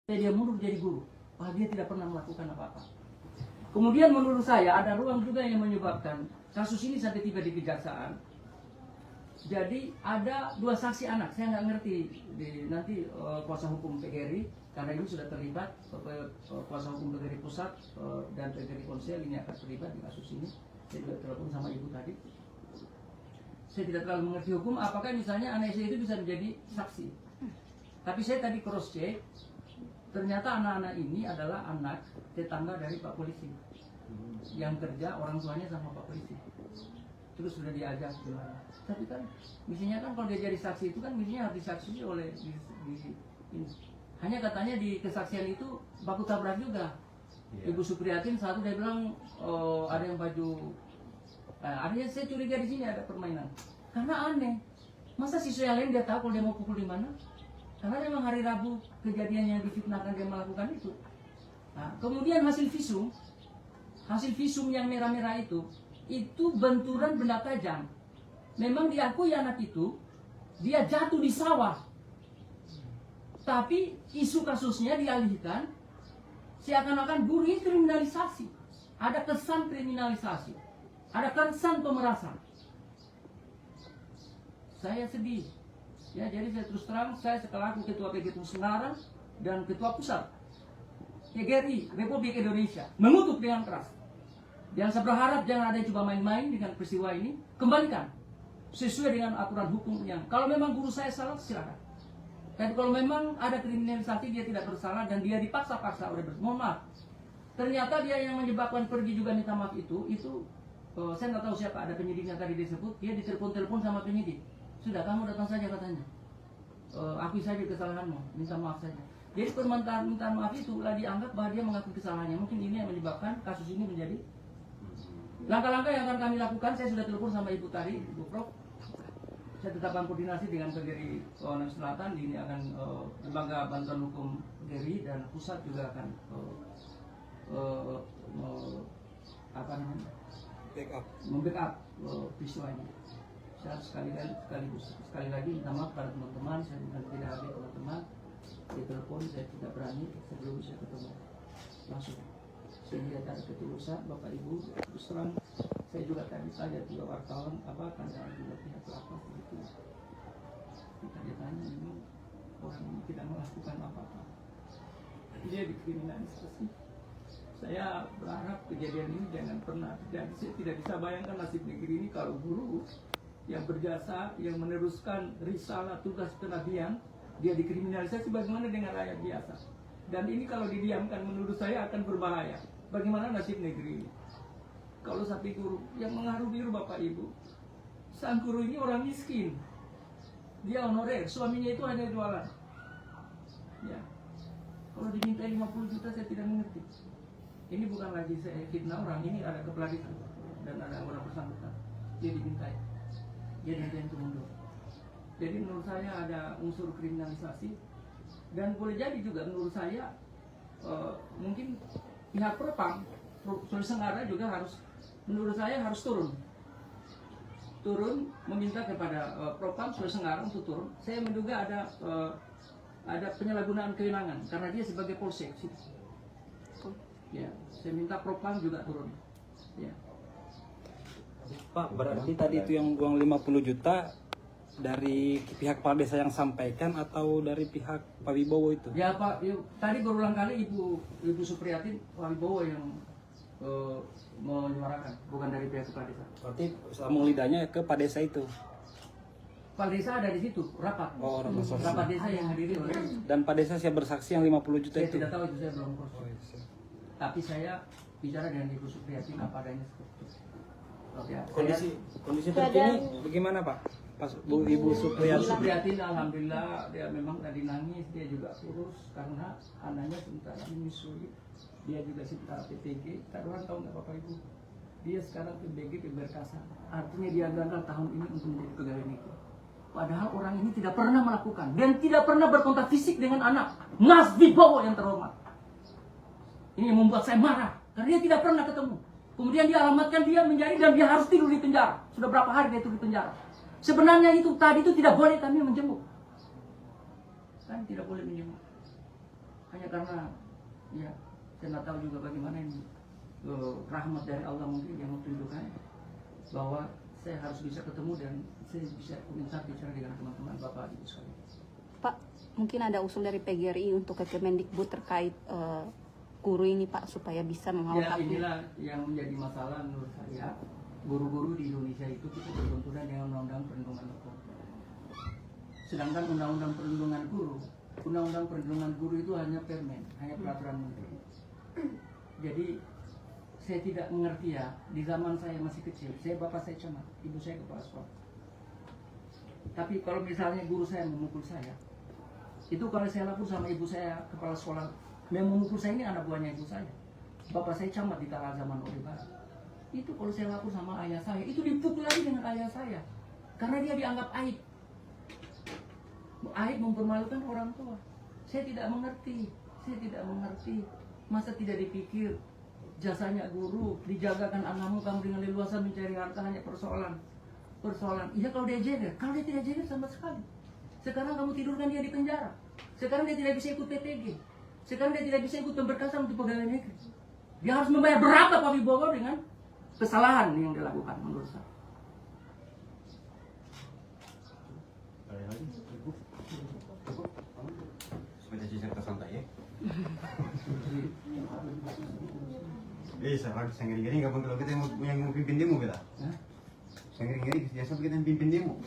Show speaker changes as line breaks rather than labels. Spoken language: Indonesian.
dia mundur jadi guru. Wah, dia tidak pernah melakukan apa-apa. Kemudian menurut saya ada ruang juga yang menyebabkan kasus ini sampai tiba di kejaksaan. Jadi ada 2 saksi anak, saya nggak ngerti nanti kuasa hukum PGRI, karena ini sudah terlibat, kuasa hukum PGRI Pusat dan PGRI Konsel ini akan terlibat di kasus ini. Saya juga telepon sama ibu tadi. Saya tidak terlalu mengerti hukum, apakah misalnya anak saya itu bisa menjadi saksi. Tapi saya tadi cross check, ternyata anak-anak ini adalah anak tetangga dari Pak Polisi yang kerja orang tuanya sama Pak Polisi. Terus sudah diajak gimana. Tapi kan misinya kan kalau dia jadi saksi itu kan misinya harus disaksi oleh ini. Hanya katanya di kesaksian itu baku tabrak juga. Ibu Supriyatin satu dia bilang ada yang baju artinya saya curiga di sini ada permainan. Karena aneh. Masa siswa yang lain dia tahu kalau dia mau pukul di mana? Karena memang hari Rabu kejadian yang difitnahkan dia melakukan itu. Nah, kemudian hasil visum yang merah-merah itu benturan benda tajam. Memang diakui anak itu dia jatuh di sawah. Tapi isu kasusnya dialihkan seakan-akan guru ini kriminalisasi. Ada kesan kriminalisasi. Ada kesan pemerasan. Saya sedih. Ya, jadi saya terus terang, saya sekaligus Ketua PGRI Semarang dan Ketua Pusat PGRI Republik Indonesia mengutuk dengan keras. Dan saya berharap jangan ada yang coba main-main dengan peristiwa ini. Kembalikan sesuai dengan aturan hukumnya. Kalau memang guru saya salah, silakan. Dan kalau memang ada kriminalisasi dia tidak bersalah dan dia dipaksa-paksa oleh mohon maaf. Ternyata dia yang menyebabkan pergi juga minta maaf itu saya nggak tahu siapa, ada penyidiknya tadi disebut, dia ditelepon-telepon sama penyidik. Sudah, kamu datang saja katanya. Akui saja kesalahanmu, minta maaf saja. Jadi permintaan minta maaf itu lah dianggap bahwa dia mengakui kesalahannya. Mungkin ini yang menyebabkan kasus ini menjadi langkah-langkah yang akan kami lakukan. Saya sudah telepon sama Ibu tadi, Ibu Prof. Saya tetap koordinasi dengan PGRI Sulawesi Selatan. Ini akan lembaga bantuan hukum PGRI dan pusat juga akan membackup peristiwa ini. Saya sekali lagi minta maaf pada teman-teman. Saya bukan tidak habis teman-teman. Di telepon saya tidak berani sebelum saya ketemu langsung. Saya lihat ada ketulusan Bapak Ibu. Terus terang saya juga tadi tanya juga wartawan tanya juga pihak pelapor begitu. Kita ditanya memang orang ini tidak melakukan apa-apa. Dia dikriminalisasi. Saya berharap kejadian ini jangan pernah terjadi. Saya tidak bisa bayangkan nasib negeri ini kalau guru yang berjasa, yang meneruskan risalah tugas kenabian, dia dikriminalisasi. Bagaimana dengan rakyat biasa? Dan ini kalau didiamkan menurut saya akan berbahaya. Bagaimana nasib negeri ini? Kalau sampai guru yang mengaruh biru Bapak Ibu, sang guru ini orang miskin, dia honorer, suaminya itu hanya jualan. Ya, kalau diminta 50 juta saya tidak mengerti. Ini bukan lagi saya fitnah orang, ini ada kepelatihan dan ada orang bersangkutan. Dia dimintai. Dia diminta untuk mundur. Jadi menurut saya ada unsur kriminalisasi dan boleh jadi juga menurut saya mungkin pihak Propam Sulawesi Tenggara juga harus, menurut saya harus turun meminta kepada Propam Sulawesi Tenggara untuk turun. Saya menduga ada penyalahgunaan kewenangan karena dia sebagai polsek. Ya, saya minta Propam juga turun. Ya.
Pak, berarti tadi itu yang uang 50 juta dari pihak Pak Desa yang sampaikan atau dari pihak Pak Wibowo itu?
Ya Pak, tadi berulang kali Ibu Supriyatin Pak Wibowo yang menyuarakan, bukan dari pihak Pak Desa.
Berarti sambung lidahnya ke Pak Desa itu?
Pak Desa ada di situ, rapat.
Oh,
rapat desa yang hadiri oleh.
Dan Pak Desa siap bersaksi yang 50 juta
Saya
itu?
tidak tahu itu, saya belum proses. Tapi saya bicara dengan Ibu Supriyatin apa adanya seperti itu. Ya,
kondisi terkini bagaimana Pak? Pas Ibu
Supriyatin alhamdulillah dia memang tadi nangis, dia juga kurus karena anaknya sementara menyusui. Dia juga sementara PTG. Orang tahu nggak Bapak Ibu? Dia sekarang PBG keberkasan. Artinya dia gagal tahun ini untuk menjadi pegawai negeri. Padahal orang ini tidak pernah melakukan dan tidak pernah berkontak fisik dengan anak Mas Wibowo yang terhormat. Ini yang membuat saya marah karena dia tidak pernah ketemu. Kemudian dia alamatkan dia menjadi dan dia harus tidur di penjara. Sudah berapa hari dia tidur di penjara? Sebenarnya itu tadi itu tidak boleh kami menjenguk. Kan tidak boleh menjenguk. Hanya hanya karena ya saya nggak tahu juga bagaimana ini rahmat dari Allah mungkin yang menunjukkan bahwa saya harus bisa ketemu dan saya bisa komentar bicara dengan teman-teman Bapak Ibu sekalian.
Pak, mungkin ada usul dari PGRI untuk ke Kemendikbud terkait guru ini Pak, supaya bisa
Ya
mengawal
inilah yang menjadi masalah menurut saya. Guru-guru di Indonesia itu kita berbenturan dengan Undang-Undang Perlindungan Guru. Sedangkan Undang-Undang Perlindungan Guru itu hanya permen, hanya peraturan menteri. Jadi saya tidak mengerti ya, di zaman saya masih kecil, bapak saya camat, ibu saya kepala sekolah. Tapi kalau misalnya guru saya memukul saya, itu kalau saya lapor sama ibu saya kepala sekolah, yang memukul saya ini anak buahnya ibu saya. Bapak saya camat di kala zaman Orde Baru. Itu kalau saya lapor sama ayah saya, itu dipukul lagi dengan ayah saya. Karena dia dianggap aib. Aib mempermalukan orang tua. Saya tidak mengerti. Masa tidak dipikir jasanya guru, dijagakan anakmu kamu dengan leluasa mencari harta hanya persoalan. Iya kalau dia jeger, kalau dia tidak jeger sama sekali. Sekarang kamu tidurkan dia di penjara. Sekarang dia tidak bisa ikut PTG. Sekarang dia tidak bisa ikut pemberkasan untuk pegawai negeri. Dia harus membayar berapa Pak Wibowo dengan kesalahan yang dilakukan menurut saya.
Supaya cerita santai ya. Sarang sengiri-ngiri nggak kalau kita yang mau pimpin demo kita. Sengiri-ngiri biasa kita yang pimpin demo.